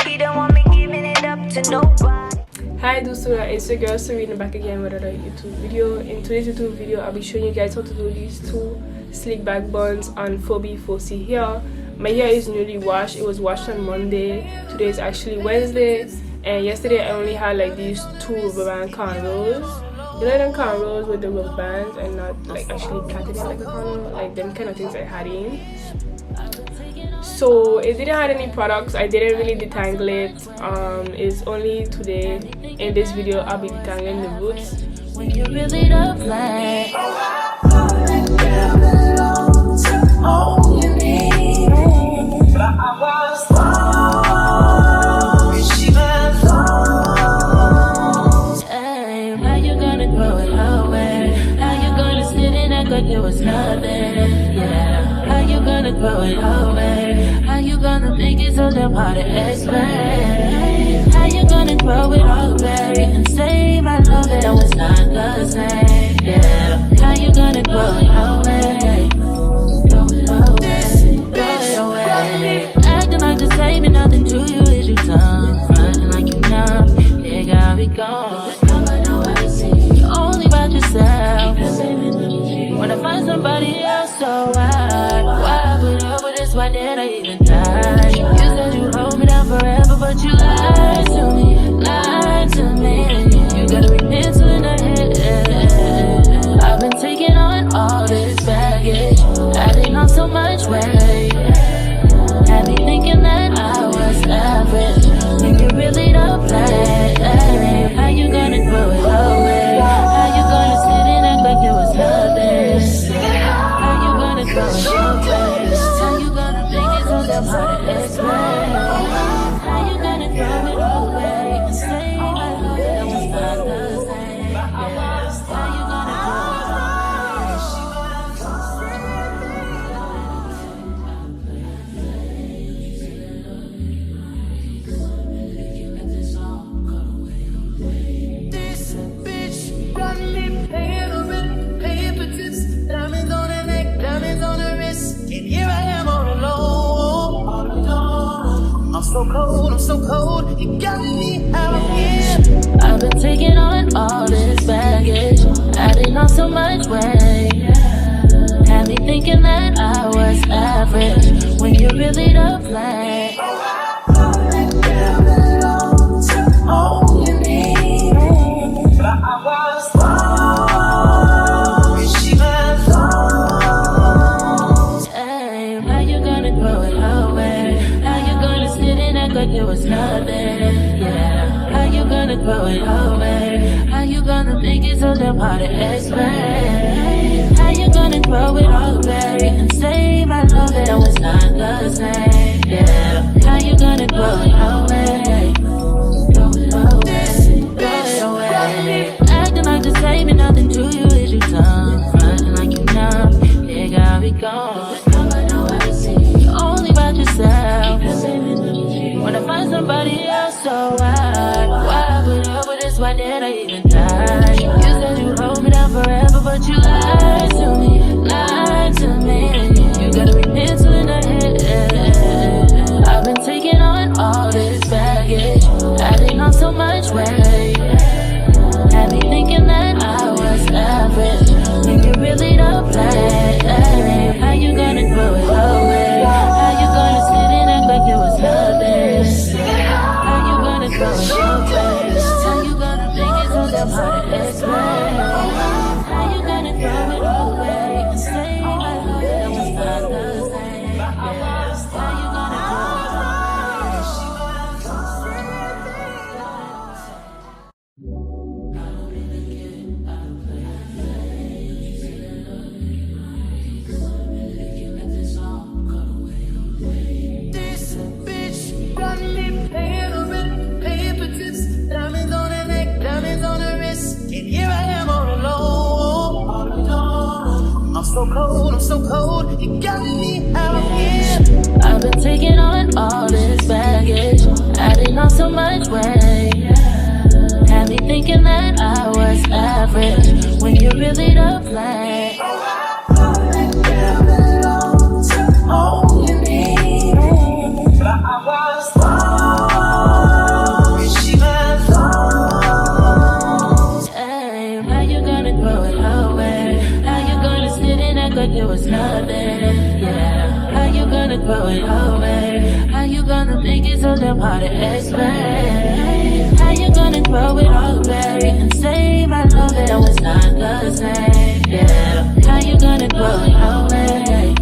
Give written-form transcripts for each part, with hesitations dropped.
He don't want me giving it up to nobody. Hi Dusura, it's your girl Serena back again with another YouTube video. In today's YouTube video, I'll be showing you guys how to do these two slick back buns on 4B4C hair. My hair is newly washed. It was washed on Monday. Today is actually Wednesday, and yesterday I only had like these two rubber band cornrows. You know them cornrows with the rubber bands and not like actually plaited in like a cornrow, like them kind of things I had in. So it didn't have any products. I didn't really detangle it. It's only today in this video I'll be detangling the roots. When you really don't play, all you need. But I was wrong. She was wrong. Hey, how you gonna throw it away? How you gonna sit and act like it was nothing? Yeah. How you gonna throw it away? How you gonna make it so damn hard to explain? How you gonna throw it all away and say my love that I was not the same? Yeah. How you gonna throw it away? Throw it away, throw it away. Acting like the same and nothing to you is your tongue. Frontin' like you numb, it got me gone. You're only about yourself. When I find somebody else, so why put up with this? Why did I even die? You said you hold me down forever, but you lied to me, lied to me. You gotta repent to in the head. I've been taking on all this baggage, adding on so much weight. Had me thinking that I was average, when you really don't play. How you gonna throw it away? How you gonna sit and act like it was nothing? How you gonna throw it away? How you gonna make it so damn hard to explain? How you gonna throw it away and say I love it, that was not the same? How you gonna This bitch got me paying the rent, paying for tips, diamonds on her neck, diamonds on her wrist, and here I am all alone. I'm so cold, I'm so cold, you got me out here. I've been taking on all this baggage, adding on so much weight. Had me thinking that I was average, when you really don't play. All you need. But I was wrong. She was wrong. Hey, how you gonna throw it away? How you gonna sit and act like it was nothing? Yeah. How you gonna throw it away? How you gonna make it so damn hard to explain? How you gonna throw it all away and say my love that I was not the same? Yeah. How you gonna throw it away? Throw it away, throw it away. Acting like the same and nothing to you is your tongue. Frontin' like you numb, it got me gone. You're only about yourself. When I find somebody else, so why put up with this? Why did I even die? You said you hold me down forever, but you lied to me, lied to me. You gotta repent to in the head. I've been taking on all this baggage, adding on so much weight. Had me thinking that I was average, when you really don't play. How you gonna throw it away? How you gonna sit and act like it was nothing? How you gonna throw it away? How you gonna make it so damn hard to explain? How you gonna throw it away and say I love it, that was not the same? How you gonna This bitch got me paying the rent, paying for tips, diamonds on her neck, diamonds on her wrist, and here I am all alone. I'm so cold, I'm so cold, you got me out here. I've been taking on all this baggage, adding on so much weight. Had me thinking that I was average, when you really don't play. All you need. But I was wrong. damn hard to explain. How you gonna throw it all away and say my love that was not the same? Yeah. How you gonna throw it away?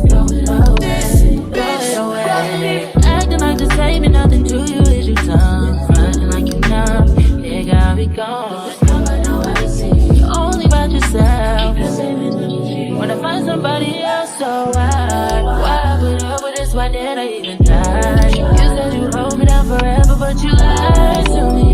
Throw it away. Acting like the same and nothing to you is you tongue. Frontin' like you numb. Yeah, got me gone. You're only about yourself. When I find somebody else, so why put up with this? Why did I even die? You said you'd hold me down forever, but you lied to me.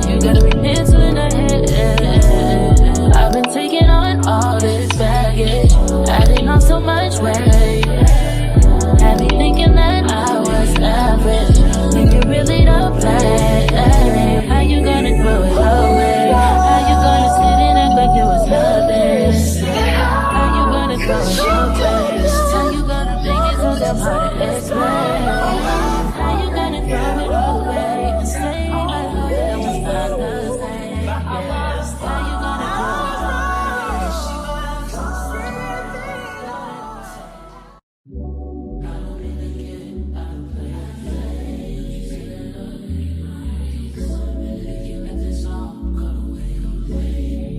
You gotta be mental in the head. I've been taking on all this baggage, adding on so much weight. Had me thinking that I was average, when you really don't play. How you gonna throw it away? How you gonna sit and act like it was nothing? How you gonna throw it away? How you gonna make it so damn hard to explain? How you gonna throw it away and say my love that was not the same? How you gonna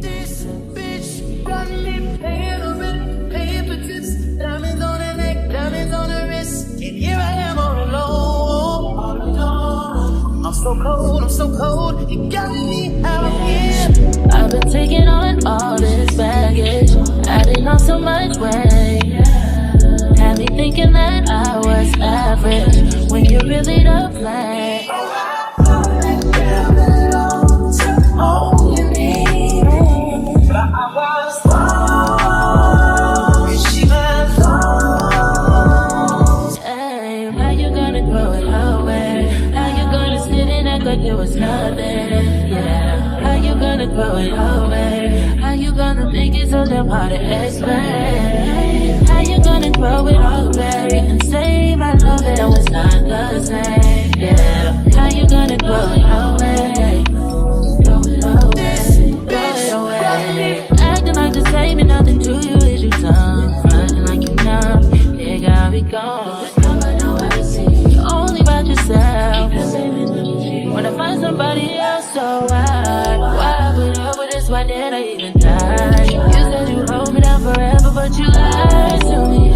This bitch got me paying for tips. Diamonds on her neck, diamonds on her wrist. And here I am all alone. I'm so cold, you got me out here. I've been taking on all this baggage, adding on so much weight. Had me thinking that I was average, when you really don't play. All you need, but I was wrong. She was wrong. Hey, how you gonna throw it away? How you gonna sit and act like it was nothing? Yeah. How you gonna throw it away? How you gonna make it so damn hard to explain? How you gonna throw it all away and say my love that was not the same? Yeah. How you gonna throw it away? Acting like the same and nothing to you is you tongue. Frontin' like you numb. Yeah, got me gone. You're only about yourself. When I find somebody else, so why put up with this? Why did I even die? You said you'd hold me down forever, but you lied to me.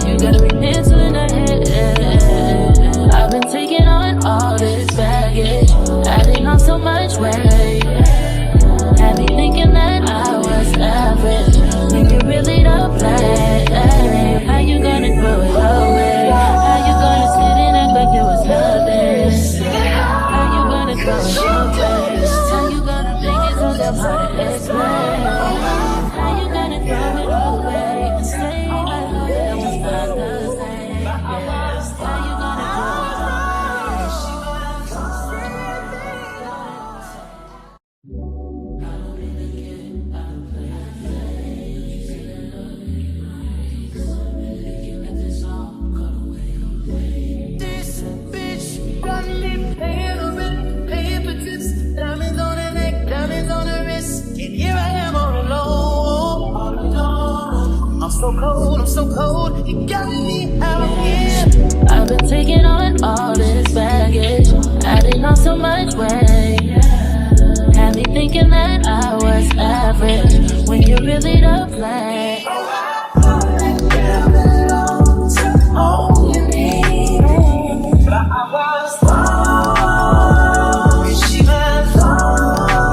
You gotta be mental in the head. I've been taking on all this baggage, adding on so much weight. Had me thinking that I was average, when you really don't play. How you gonna throw it away? How you gonna sit and act like it was nothing? How you gonna throw it away? How you gonna make it so damn hard to explain? How you gonna throw it away and say my love that was not the same? How you gonna This bitch got me paying for tips. Diamonds on her neck, diamonds on her wrist. And here I am all alone. I'm so cold, you got me out here. I've been taking on all this baggage, adding on so much weight. Had me thinking that I was average, when you really don't play. All you need, but I was wrong. She was wrong.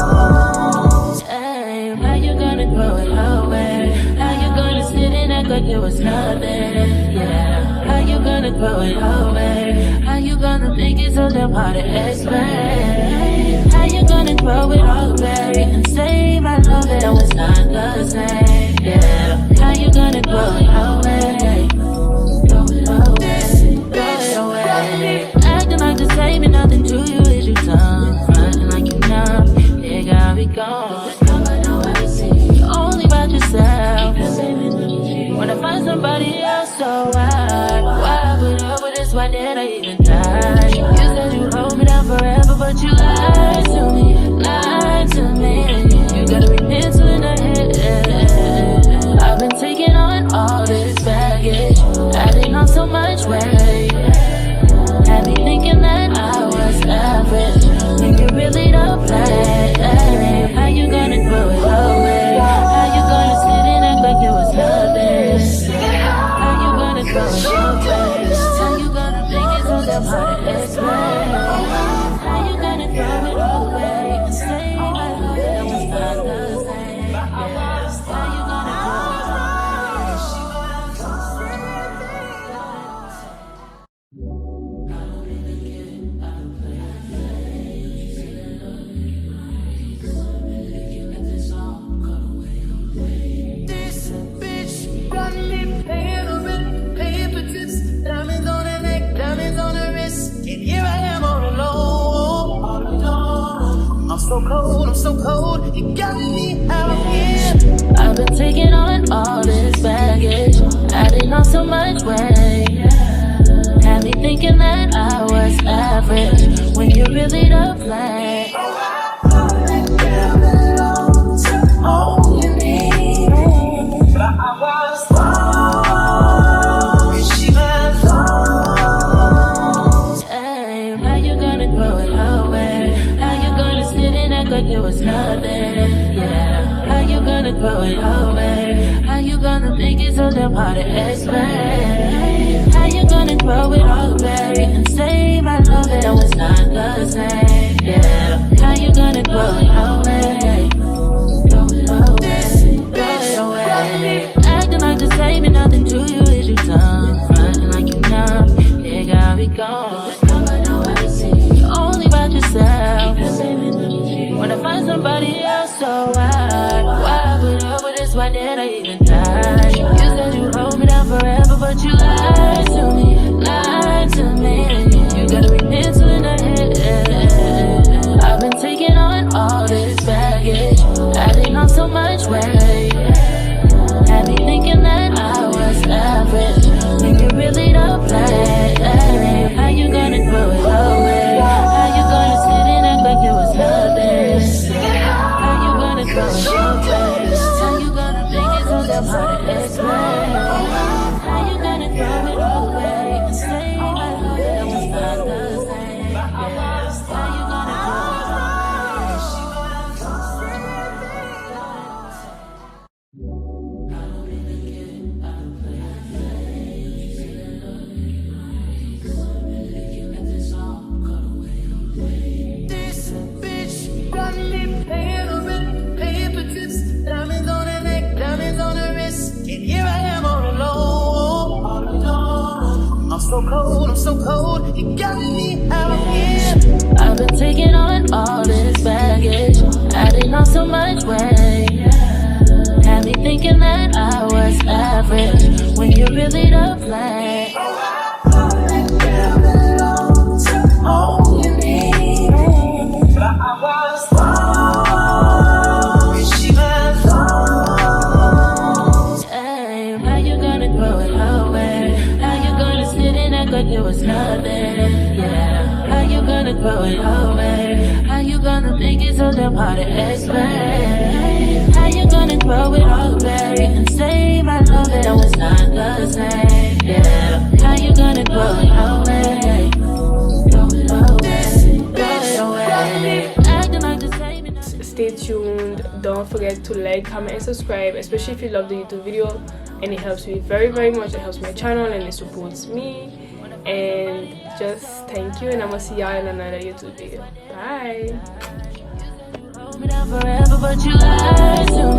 Hey, how you gonna throw it away? How you gonna sit and act like it was nothing? Yeah. How you gonna throw it away? How you gonna make it so damn hard to explain? How you gonna throw it all away and say my love that was not the same? Yeah. How you gonna throw it away? Acting like the same and nothing to you is you tongue. Frontin' like you numb. Yeah, got me gone. You're only about yourself. When I find somebody else, so why put up with this? Why did I even die? You said you'd hold me down forever, but you lied to me. You gotta be mental in the head. I've been taking on all this baggage, adding on so much weight. so cold, I'm so cold. You got me out here. I've been taking on all this baggage, adding on so much weight. Had me thinking that I was average when you really don't play. All you need, but I was wrong. She was wrong. Hey, how you gonna throw it away? How you gonna sit and act like it was nothing? Yeah. How you gonna throw it away? How you gonna make it so damn hard to explain? How you gonna throw it all away and say my love that I was not the same? Yeah. How you gonna throw it away? Throw it away, throw it away. Acting like the same and nothing to you is your tongue. Frontin' like you numb, it got me gone. Only about yourself. When I find somebody else, so why put up with this? Why did I even die? You said you hold me down forever, but you lied to me, lied to me. You gotta be mental in the head. I've been taking on all this baggage, adding on so much weight. Had me thinking that I was average when you really don't play. How you gonna throw it away? How you gonna sit and act like it was nothing? How you gonna throw it away? How you gonna make it so damn hard to explain? How you gonna throw it away and say my love that was not the same? How you gonna throw it This bitch got me paying the rent, paying for tips. Diamonds on her neck, diamonds on her wrist. And here I am all alone, all alone. I'm so cold, I'm so cold. You got me out here. I've been taking on all this baggage, adding on so much weight. Had me thinking that I was average when you really don't play. All you need, but I was wrong. She was wrong. Hey, how you gonna throw it away? How you gonna sit and act like it was nothing? Yeah. How you gonna throw it away? How you gonna make it so damn hard to explain? How you gonna throw it all away and say my love that I was not the same? Yeah. How you gonna throw it away? Throw it away, throw it away. Acting like the same and Stay tuned. Don't forget to like, comment, and subscribe, especially if you love the YouTube video, and it helps me very, very much. It helps my channel and it supports me. And just thank you, and I'm gonna see y'all in another YouTube video. Bye. hold me down forever, but you lied to me.